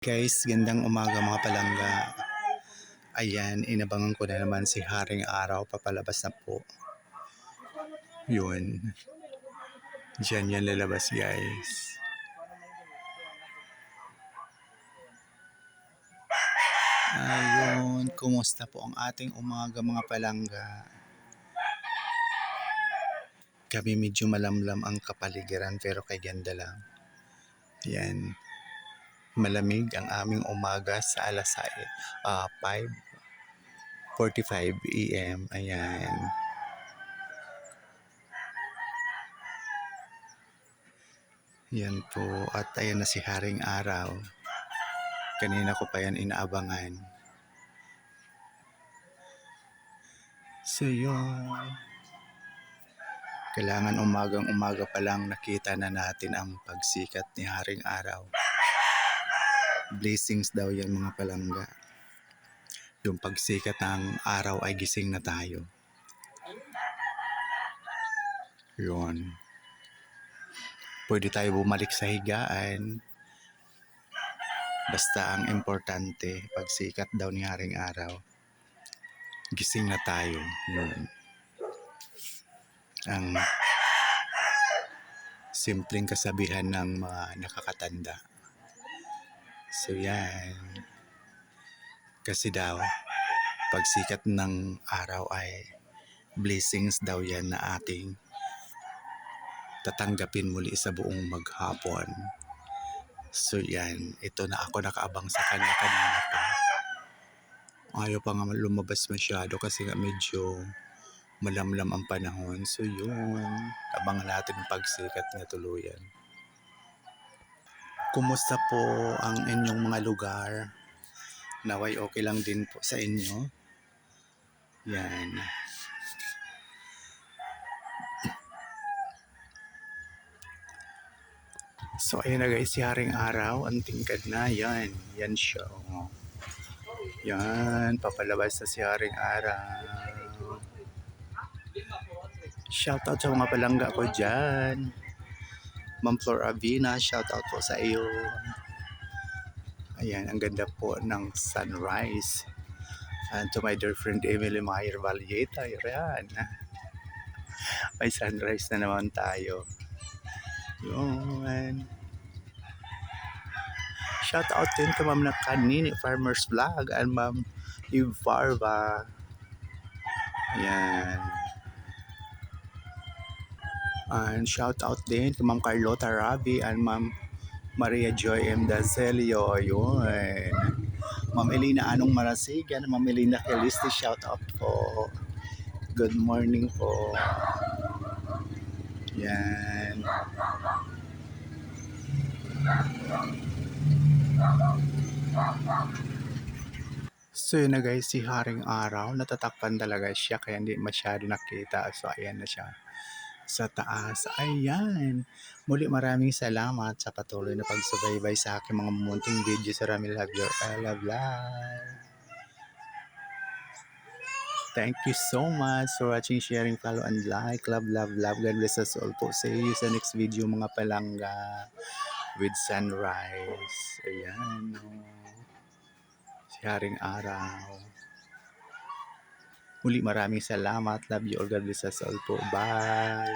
Guys, gandang umaga mga palangga. Ayan, inabangan ko na naman si Haring Araw. Papalabas na po. Yun. Diyan yan lalabas guys. Ayun, kumusta po ang ating umaga mga palangga? Kami medyo malamlam ang kapaligiran pero kay ganda lang. Yan. Malamig ang aming umaga sa alas 5:45 AM. Ayan. Yan po. At ayan na si Haring Araw. Kanina ko pa yan inaabangan. So yun. Kailangan umagang-umaga pa lang nakita na natin ang pagsikat ni Haring Araw. Blessings daw yan mga palangga. Yung pagsikat ng araw ay gising na tayo. Yun. Pwede tayo bumalik sa higaan. Basta ang importante, pagsikat daw ni Haring Araw, gising na tayo. Yun. Ang simpleng kasabihan ng mga nakakatanda. So yan. Kasi daw, pagsikat ng araw ay blessings daw yan na ating tatanggapin muli sa buong maghapon. So yan, ito na ako nakaabang sa kanya kanina pa. Ayaw pa nga lumabas masyado kasi nga medyo malamlam ang panahon. So yun, abangan natin ang pagsikat niya tuluyan. Kumusta po ang inyong mga lugar? Naway okay lang din po sa inyo. Yan. So ayun na guys, si Haring Araw, ang tingkad na. Yan, yan siya. Yan, papalabas na si Haring Araw. Shoutout sa mga palangga ko dyan. Ma'am Flor Avina, shoutout po sa iyo. Ayan, ang ganda po ng sunrise. And to my dear friend Emily Mayer Valleta, yan. May sunrise na naman tayo. Yun. Shoutout din to Ma'am Nakanini Farmers Vlog and Ma'am Eve Farva. Ayan. And shout out din to Ma'am Carlota Rabi and Ma'am Maria Joy M. Dazelio. Ayun. Ma'am Elena Anong Marasigan, Ma'am Elena Calisti, shout out po. Good morning po. Yan. So yun na guys, si Haring Araw, natatakpan talaga siya kaya hindi masyado nakita. So ayan na siya sa taas. Ayan. Muli maraming salamat sa patuloy na pagsubaybay sa aking mga munting video sa Rami Love Your Ella Vlog. Thank you so much for watching, sharing, follow, and like. Love, love, love. God bless us all po. See you sa next video mga palangga with sunrise. Ayan. Si Haring Araw. Muli maraming salamat. Love you all. God bless us all po. Bye.